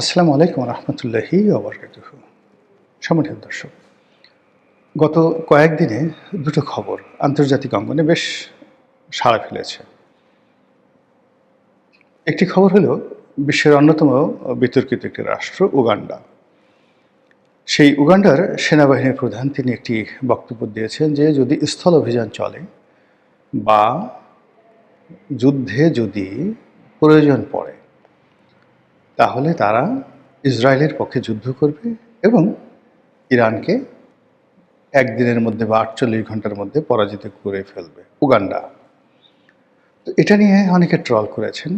আসসালামু আলাইকুম রহমতুল্লাহি ওবরকাতুহু। সম্মানিত দর্শক, গত কয়েকদিনে দুটো খবর আন্তর্জাতিক অঙ্গনে বেশ সাড়া ফেলেছে। একটি খবর হলো বিশ্বের অন্যতম বিতর্কিত একটি রাষ্ট্র উগান্ডা। সেই উগান্ডার সেনাবাহিনীর প্রধান তিনি একটি বক্তব্য দিয়েছেন যে যদি স্থল অভিযান চলে বা যুদ্ধে যদি প্রয়োজন পড়ে তাহলে তারা ইসরায়েলের পক্ষে যুদ্ধ করবে এবং ইরানকে একদিনের মধ্যে বা ৪৮ ঘন্টার মধ্যে পরাজিত করে ফেলবে উগান্ডা। তো এটা নিয়ে অনেকে ট্রল করেছেন,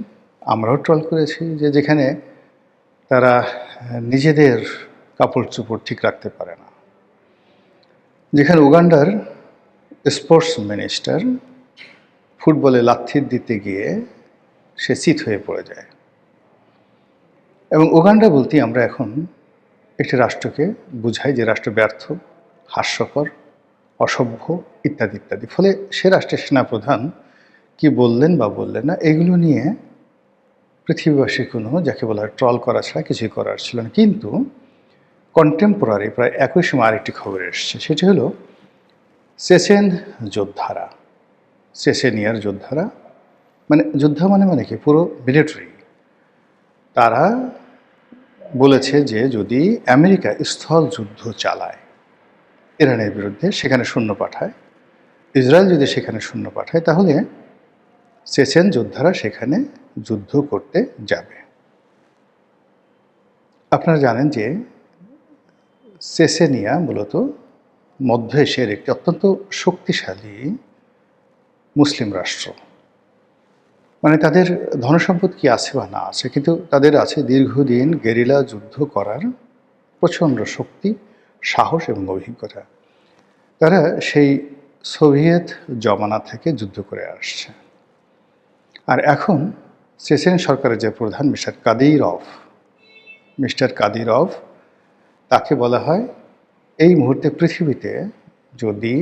আমরাও ট্রল করেছি যে যেখানে তারা নিজেদের কাপড় চোপড় ঠিক রাখতে পারে না, যেখানে উগান্ডার স্পোর্টস মিনিস্টার ফুটবলে লাথি দিতে গিয়ে সে চিত হয়ে পড়ে যায়। এবং উগান্ডা বলতেই আমরা এখন একটি রাষ্ট্রকে বুঝাই যে রাষ্ট্র ব্যর্থ, হাস্যকর, অসভ্য ইত্যাদি ইত্যাদি। ফলে সে রাষ্ট্রের সেনাপ্রধান কি বললেন বা বললেন না এগুলো নিয়ে পৃথিবীবাসী কোনো যাকে বলা হয় ট্রল করা ছাড়া কিছুই করার ছিল না। কিন্তু কন্টেম্পোরারি প্রায় একই সময় আরেকটি খবর এসছে, সেটি হলো চেচেন যোদ্ধারা, চেচেনিয়ার যোদ্ধারা, মানে যোদ্ধা মানে কি পুরো মিলিটারি, তারা বলেছে যে যদি আমেরিকা স্থল যুদ্ধ চালায় ইরানের বিরুদ্ধে, সেখানে সৈন্য পাঠায়, ইসরায়েল যদি সেখানে সৈন্য পাঠায়, তাহলে চেচেন যোদ্ধারা সেখানে যুদ্ধ করতে যাবে। আপনারা জানেন যে চেচেনিয়া মূলত মধ্য এশিয়ার একটি অত্যন্ত শক্তিশালী মুসলিম রাষ্ট্র। মানে তাদের ধনসম্পদ কি আছে বা না আছে, কিন্তু তাদের আছে দীর্ঘদিন গেরিলা যুদ্ধ করার প্রচণ্ড শক্তি, সাহস এবং অভিজ্ঞতা। তারা সেই সোভিয়েত জমানা থেকে যুদ্ধ করে আসছে। আর এখন চেচেন সরকারের যে প্রধান মিস্টার কাদিরভ, তাকে বলা হয় এই মুহূর্তে পৃথিবীতে যদি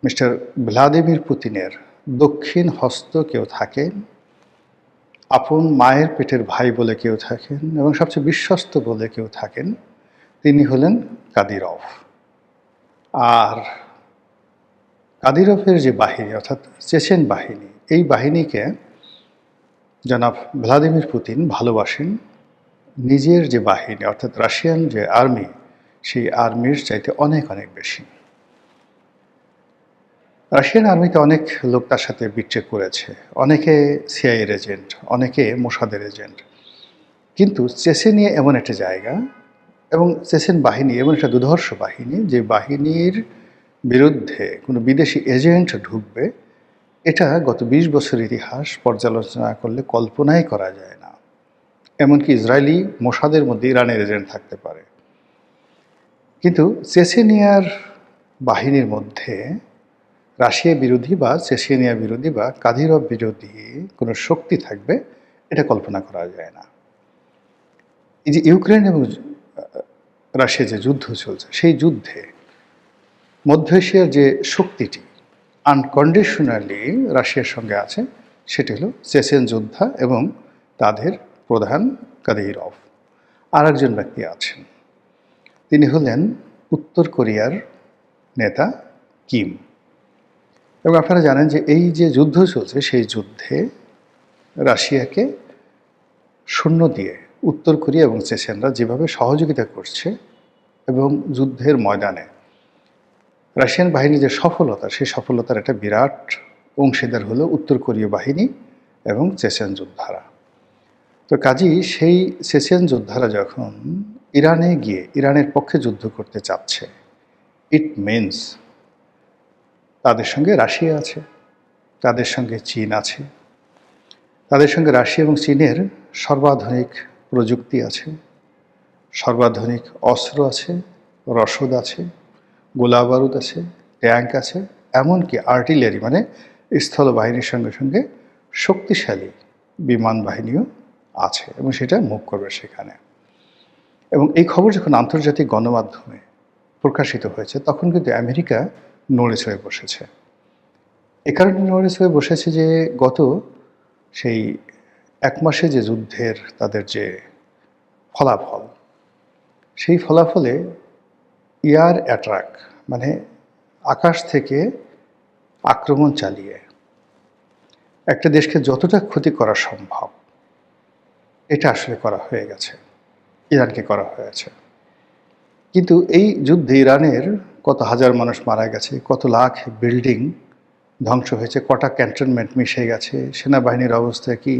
মিস্টার ভ্লাদিমির পুতিনের দক্ষিণ হস্ত কেউ থাকেন, আপন মায়ের পেটের ভাই বলে কেউ থাকেন এবং সবচেয়ে বিশ্বস্ত বলে কেউ থাকেন, তিনি হলেন কাদিরভ। আর কাদিরভের যে বাহিনী অর্থাৎ চেচেন বাহিনী, এই বাহিনীকে জনাব ভ্লাদিমির পুতিন ভালোবাসেন নিজের যে বাহিনী অর্থাৎ রাশিয়ান যে আর্মি, সেই আর্মির চাইতে অনেক অনেক বেশি। রাশিয়ান আর্মিতে অনেক লোক তার সাথে বিট্রে করেছে, অনেকে সিআইএর এজেন্ট, অনেকে মোসাদের এজেন্ট। কিন্তু চেচেনিয়া এমন একটা জায়গা এবং চেচেন বাহিনী এমন একটা দুর্ধর্ষ বাহিনী, যে বাহিনীর বিরুদ্ধে কোনো বিদেশি এজেন্ট ঢুকবে, এটা গত ২০ বছরের ইতিহাস পর্যালোচনা করলে কল্পনাই করা যায় না। এমনকি ইসরায়েলি মোসাদের মধ্যে ইরানের এজেন্ট থাকতে পারে। কিন্তু চেচেনিয়ার বাহিনীর মধ্যে রাশিয়া বিরোধী বা চেচেনিয়া বিরোধী বা কাদিরভ বিরোধী কোনো শক্তি থাকবে, এটা কল্পনা করা যায় না। এই যে ইউক্রেন এবং রাশিয়া যে যুদ্ধ চলছে, সেই যুদ্ধে মধ্য এশিয়ার যে শক্তিটি আনকন্ডিশনালি রাশিয়ার সঙ্গে আছে, সেটি হলো চেচেন যোদ্ধা এবং তাদের প্রধান কাদিরভ। আর একজন ব্যক্তি আছেন, তিনি হলেন উত্তর কোরিয়ার নেতা কিম। এবং আপনারা জানেন যে এই যে যুদ্ধ চলছে, সেই যুদ্ধে রাশিয়াকে সৈন্য দিয়ে উত্তর কোরিয়া এবং চেচেনরা যেভাবে সহযোগিতা করছে এবং যুদ্ধের ময়দানে রাশিয়ান বাহিনীর যে সফলতা, সেই সফলতার একটা বিরাট অংশীদার হলো উত্তর কোরীয় বাহিনী এবং চেচেন যোদ্ধারা। তো কাজেই সেই চেচেন যোদ্ধারা যখন ইরানে গিয়ে ইরানের পক্ষে যুদ্ধ করতে চাচ্ছে, ইট মিনস তাদের সঙ্গে রাশিয়া আছে, তাদের সঙ্গে চীন আছে, তাদের সঙ্গে রাশিয়া এবং চীনের সর্বাধুনিক প্রযুক্তি আছে, সর্বাধুনিক অস্ত্র আছে, রসদ আছে, গোলা বারুদ আছে, ট্যাঙ্ক আছে, এমনকি আর্টিলারি মানে স্থল বাহিনীর সঙ্গে সঙ্গে শক্তিশালী বিমান বাহিনীও আছে এবং সেটা মুভ করবে সেখানে। এবং এই খবর যখন আন্তর্জাতিক গণমাধ্যমে প্রকাশিত হয়েছে, তখন কিন্তু আমেরিকা নড়ে চড়ে বসেছে। এ কারণে নড়ে চড়ে বসেছে যে গত সেই ১ মাসে যে যুদ্ধের তাদের যে ফলাফল, সেই ফলাফলে এয়ার অ্যাট্যাক মানে আকাশ থেকে আক্রমণ চালিয়ে একটা দেশকে যতটা ক্ষতি করা সম্ভব এটা আসলে করা হয়ে গেছে, ইরানকে করা হয়েছে। কিন্তু এই যুদ্ধে ইরানের কত হাজার মানুষ মারা গেছে, কত লাখ বিল্ডিং ধ্বংস হয়েছে, কটা ক্যান্টনমেন্ট মিশে গেছে, সেনাবাহিনীর অবস্থা কি,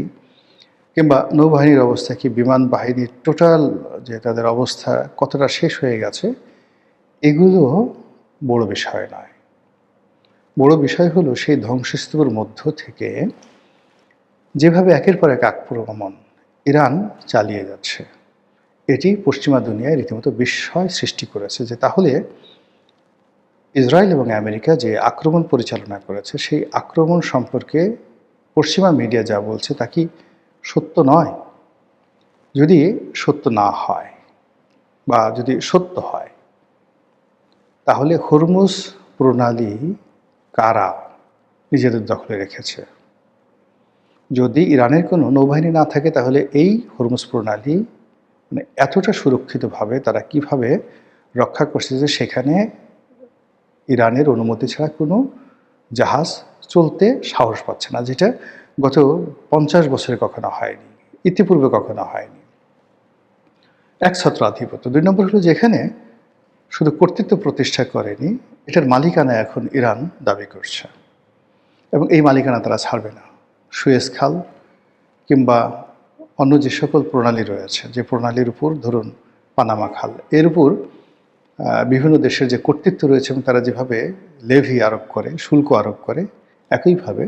কিংবা নৌবাহিনীর অবস্থা কি, বিমান বাহিনীর টোটাল যে তাদের অবস্থা কতটা শেষ হয়ে গেছে, এগুলো বড় বিষয় নয়। বড় বিষয় হলো সেই ধ্বংসস্তূপের মধ্য থেকে যেভাবে একের পর এক আক্রমণ ইরান চালিয়ে যাচ্ছে, এটি পশ্চিমা দুনিয়ায় রীতিমতো বিস্ময় সৃষ্টি করেছে যে তাহলে ইসরায়েল এবং আমেরিকা যে আক্রমণ পরিচালনা করেছে সেই আক্রমণ সম্পর্কে পশ্চিমা মিডিয়া যা বলছে তা কি সত্য নয়? যদি সত্য না হয় বা যদি সত্য হয়, তাহলে হরমুজ প্রণালী কারা নিজেদের দখলে রেখেছে? যদি ইরানের কোনো নৌবাহিনী না থাকে তাহলে এই হরমুজ প্রণালী মানে এতটা সুরক্ষিতভাবে তারা কিভাবে রক্ষা করছে যে সেখানে ইরানের অনুমতি ছাড়া কোনো জাহাজ চলতে সাহস পাচ্ছে না, যেটা গত 50 বছরে কখনো হয়নি, ইতিপূর্বে কখনো হয়নি। একছত্র আধিপত্য। 2 নম্বর হলো যেখানে শুধু কর্তৃত্ব প্রতিষ্ঠা করেনি, এটার মালিকানা এখন ইরান দাবি করছে এবং এই মালিকানা তারা ছাড়বে না। সুয়েজ খাল কিংবা অন্য যে সকল প্রণালী রয়েছে, যে প্রণালীর উপর ধরুন পানামা খাল, এর উপর বিভিন্ন দেশের যে কর্তৃত্ব রয়েছে এবং তারা যেভাবে লেভি আরোপ করে, শুল্ক আরোপ করে, একইভাবে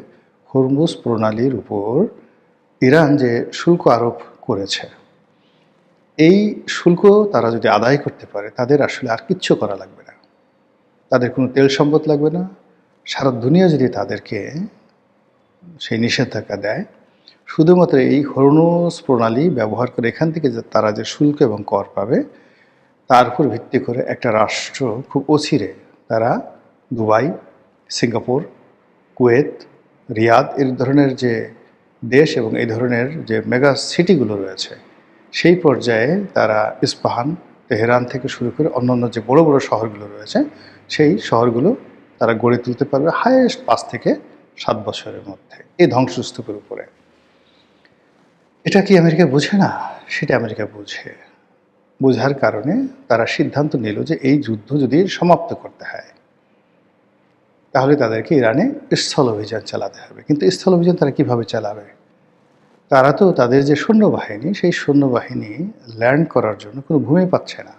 হরমুজ প্রণালীর উপর ইরান যে শুল্ক আরোপ করেছে, এই শুল্ক তারা যদি আদায় করতে পারে তাদের আসলে আর কিচ্ছু করা লাগবে না, তাদের কোনো তেল সম্পদ লাগবে না। সারা দুনিয়া যদি তাদেরকে সেই নিষেধাজ্ঞা দেয়, শুধুমাত্র এই হরমুজ প্রণালী ব্যবহার করে এখান থেকে যে তারা যে শুল্ক এবং কর পাবে তার উপর ভিত্তি করে একটা রাষ্ট্র খুব অচিরে তারা দুবাই, সিঙ্গাপুর, কুয়েত, রিয়াদ এর ধরনের যে দেশ এবং এই ধরনের যে মেগা সিটিগুলো রয়েছে সেই পর্যায়ে তারা ইস্পাহান, তেহরান থেকে শুরু করে অন্যান্য যে বড় বড় শহরগুলো রয়েছে সেই শহরগুলো তারা গড়ে তুলতে পারবে হাইয়েস্ট 5 থেকে 7 বছরের মধ্যে এই ধ্বংসস্তূপের উপরে। এটা কি আমেরিকা বোঝে না? সেটা আমেরিকা বোঝে। বোঝার কারণে তারা সিদ্ধান্ত নিল যে এই যুদ্ধ যদি সমাপ্ত করতে হয় তাহলে তাদেরকে ইরানে স্থল অভিযান চালাতে হবে। কিন্তু স্থল অভিযান তারা কিভাবে চালাবে? তারা তো তাদের যে সৈন্যবাহিনী সেই সৈন্যবাহিনী ল্যান্ড করার জন্য কোনো ভূমি পাচ্ছে না,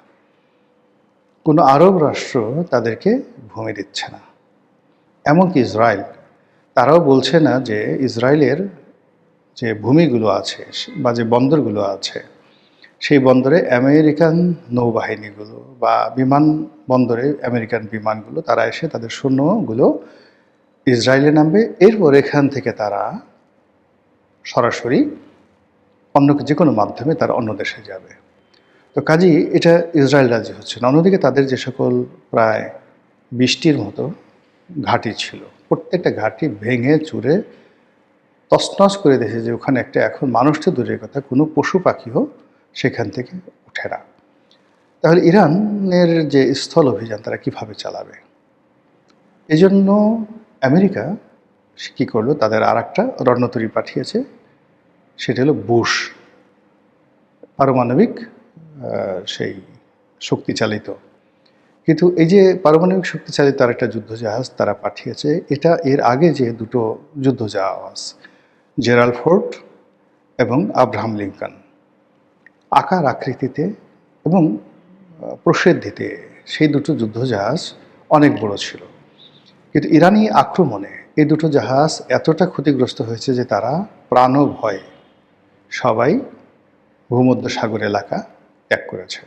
কোনো আরব রাষ্ট্র তাদেরকে ভূমি দিচ্ছে না, এমনকি ইসরায়েল তারাও বলছে না যে ইসরায়েলের যে ভূমিগুলো আছে বা যে বন্দরগুলো আছে সেই বন্দরে আমেরিকান নৌবাহিনীগুলো বা বিমান বন্দরে আমেরিকান বিমানগুলো তারা এসে তাদের সৈন্যগুলো ইসরায়েলে নামবে, এরপর এখান থেকে তারা সরাসরি অন্য যে কোনো মাধ্যমে তারা অন্য দেশে যাবে। তো কাজেই এটা ইসরায়েল রাজি হচ্ছে না। অন্যদিকে তাদের যে সকল প্রায় 20টির মতো ঘাঁটি ছিল, প্রত্যেকটা ঘাঁটি ভেঙে চুরে তছনছ করে দিয়েছে যে ওখানে একটা এখন মানুষ তো দূরের কথা কোনো পশু পাখিও সেখান থেকে ওঠে না। তাহলে ইরানের যে স্থল অভিযান তারা কিভাবে চালাবে? এই জন্য আমেরিকা কী করলো, তাদের আর একটা রণতরী পাঠিয়েছে, সেটা হলো বুশ পারমাণবিক সেই শক্তিচালিত। কিন্তু এই যে পারমাণবিক শক্তিচালিত আর একটা যুদ্ধজাহাজ তারা পাঠিয়েছে, এটা এর আগে যে দুটো যুদ্ধজাহাজ জেরাল্ড ফোর্ড এবং আব্রাহাম লিঙ্কন আকার আকৃতিতে এবং প্রসিদ্ধিতে সেই দুটো যুদ্ধজাহাজ অনেক বড় ছিল, কিন্তু ইরানি আক্রমণে এই দুটো জাহাজ এতটা ক্ষতিগ্রস্ত হয়েছে যে তারা প্রাণ ভয়ে সবাই ভূমধ্য সাগর এলাকা ত্যাগ করেছে।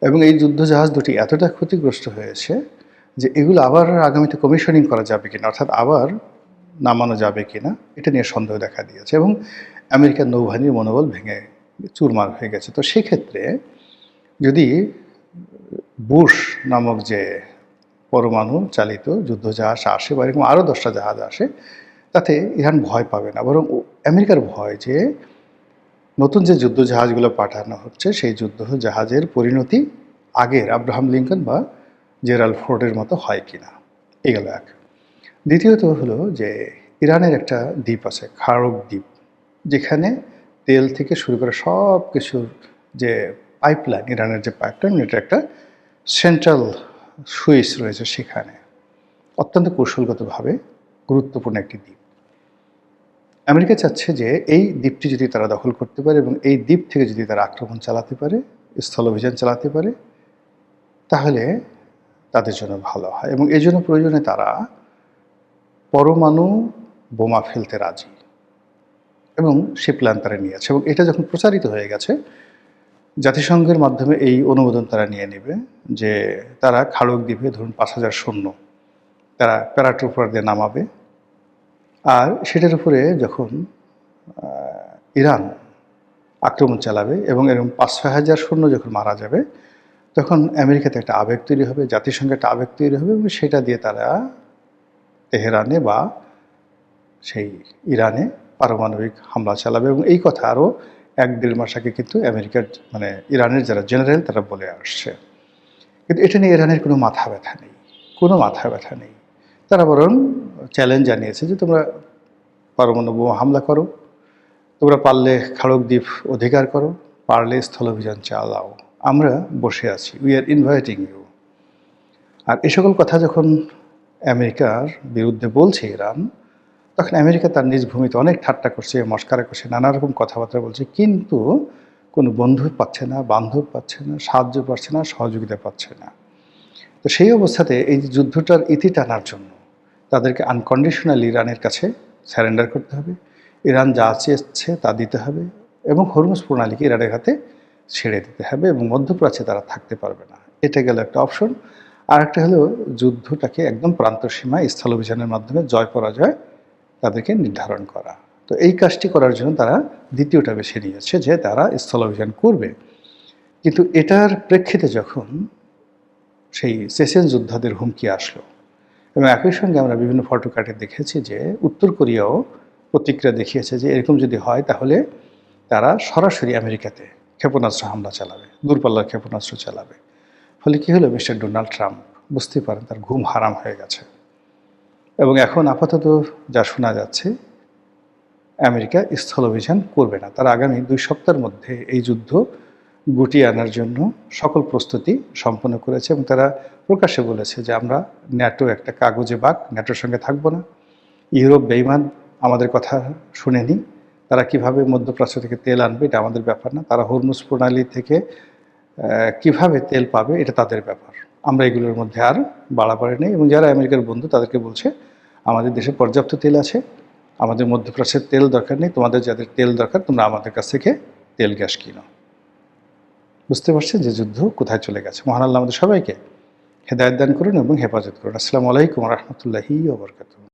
এবং এই যুদ্ধজাহাজ দুটি এতটা ক্ষতিগ্রস্ত হয়েছে যে এগুলো আবার আগামীতে কমিশনিং করা যাবে কিনা, অর্থাৎ আবার নামানো যাবে কিনা, এটা নিয়ে সন্দেহ দেখা দিয়েছে এবং আমেরিকার নৌবাহিনীর মনোবল ভেঙে চুরমার হয়ে গেছে। তো সেক্ষেত্রে যদি বুশ নামক যে পরমাণু চালিত যুদ্ধজাহাজ আসে বা এরকম আরও 10টা জাহাজ আসে, তাতে ইরান ভয় পাবে না, বরং আমেরিকার ভয় যে নতুন যে যুদ্ধ জাহাজগুলো পাঠানো হচ্ছে সেই যুদ্ধ জাহাজের পরিণতি আগের আব্রাহাম লিঙ্কন বা জেরাল্ড ফোর্ডের মতো হয় কিনা, এগুলো এক। দ্বিতীয়ত হলো যে ইরানের একটা দ্বীপ আছে, খারক দ্বীপ, যেখানে তেল থেকে শুরু করে সব কিছুর যে পাইপলাইন, ইরানের যে পাইপলাইন, এটা একটা সেন্ট্রাল সুইচ রয়েছে সেখানে। অত্যন্ত কৌশলগতভাবে গুরুত্বপূর্ণ একটি দ্বীপ। আমেরিকা চাচ্ছে যে এই দ্বীপটি যদি তারা দখল করতে পারে এবং এই দ্বীপ থেকে যদি তারা আক্রমণ চালাতে পারে, স্থল অভিযান চালাতে পারে, তাহলে তাদের জন্য ভালো হয় এবং এই জন্য প্রয়োজনে তারা পরমাণু বোমা ফেলতে রাজি এবং সে প্ল্যান তারা নিয়েছে। এবং এটা যখন প্রচারিত হয়ে গেছে, জাতিসংঘের মাধ্যমে এই অনুমোদন তারা নিয়ে নেবে যে তারা খাড়ক দ্বীপে ধরুন 5,000 সৈন্য তারা প্যারাট্রুপার দিয়ে নামাবে। আর সেটার উপরে যখন ইরান আক্রমণ চালাবে এবং এরকম 5-6 হাজার সৈন্য যখন মারা যাবে, তখন আমেরিকাতে একটা আবেগ তৈরি হবে, জাতিসংঘে একটা আবেগ তৈরি হবে এবং সেটা দিয়ে তারা তেহরানে বা সেই ইরানে পারমাণবিক হামলা চালাবে। এবং এই কথা আরও 1-1.5 মাস আগে কিন্তু আমেরিকার ইরানের যারা জেনারেল তারা বলে আসছে। কিন্তু এটা নিয়ে ইরানের কোনো মাথা ব্যথা নেই, কোনো মাথা ব্যথা নেই। তারা বরং চ্যালেঞ্জ জানিয়েছে যে তোমরা পরমাণু বোমা হামলা করো, তোমরা পারলে খাড়ক দ্বীপ অধিকার করো, পারলে স্থল অভিযান চালাও, আমরা বসে আছি, উই আর ইনভাইটিং ইউ। আর এ সকল কথা যখন আমেরিকার বিরুদ্ধে বলছে ইরান, তখন আমেরিকা তার নিজ ভূমিতে অনেক ঠাট্টা করছে, মস্কারা করছে, নানা রকম কথাবার্তা বলছে, কিন্তু কোনো বন্ধু পাচ্ছে না, বান্ধব পাচ্ছে না, সাহায্য পাচ্ছে না, সহযোগিতা পাচ্ছে না। তো সেই অবস্থাতে এই যুদ্ধটার ইতি টানার জন্য তাদেরকে আনকন্ডিশনালি ইরানের কাছে স্যারেন্ডার করতে হবে, ইরান যা চেয়েছে তা দিতে হবে এবং হরমুজ প্রণালীকে ইরানের হাতে ছেড়ে দিতে হবে এবং মধ্যপ্রাচ্যে তারা থাকতে পারবে না। এটা গেল একটা অপশন। আর একটা হলো যুদ্ধটাকে একদম প্রান্তসীমায় স্থল অভিযানের মাধ্যমে জয় পরাজয় তাদেরকে নির্ধারণ করা। তো এই কাজটি করার জন্য তারা দ্বিতীয়টা বেছে নিয়েছে যে তারা স্থল অভিযান করবে। কিন্তু এটার প্রেক্ষিতে যখন সেই চেচেন যোদ্ধাদের হুমকি আসলো এবং একই সঙ্গে আমরা বিভিন্ন ফটো কাটে দেখেছি যে উত্তর কোরিয়াও প্রতিক্রিয়া দেখিয়েছে যে এরকম যদি হয় তাহলে তারা সরাসরি আমেরিকাতে ক্ষেপণাস্ত্র হামলা চালাবে, দূরপাল্লার ক্ষেপণাস্ত্র চালাবে। ফলে কী হলো, মিস্টার ডোনাল্ড ট্রাম্প বুঝতে পারেন তার ঘুম হারাম হয়ে গেছে এবং এখন আপাতত যা শোনা যাচ্ছে আমেরিকা স্থল অভিযান করবে না। তারা আগামী 2 সপ্তাহের মধ্যে এই যুদ্ধ গুটিয়ে আনার জন্য সকল প্রস্তুতি সম্পন্ন করেছে এবং তারা প্রকাশ্যে বলেছে যে আমরা ন্যাটো একটা কাগজে বাঘ, ন্যাটোর সঙ্গে থাকবো না। ইউরোপ বেইমান, আমাদের কথা শুনেনি। তারা কিভাবে মধ্যপ্রাচ্য থেকে তেল আনবে এটা আমাদের ব্যাপার না। তারা হরমুজ প্রণালী থেকে কিভাবে তেল পাবে এটা তাদের ব্যাপার। আমরা এগুলোর মধ্যে আর বাড়াবাড়ি নেই এবং যারা আমেরিকার বন্ধু তাদেরকে বলছে আমাদের দেশে পর্যাপ্ত তেল আছে, আমাদের মধ্যপ্রাচ্যের তেল দরকার নেই, তোমাদের যাদের তেল দরকার তোমরা আমাদের কাছ থেকে তেল গ্যাস কিনো। বুঝতে পারছেন যে যুদ্ধ কোথায় চলে গেছে। মহান আল্লাহ আমাদের সবাইকে হেদায়েত দান করুন এবং হেফাজত করুন। আসসালামু আলাইকুম ওয়া রাহমাতুল্লাহি ওয়া বারাকাতুহু।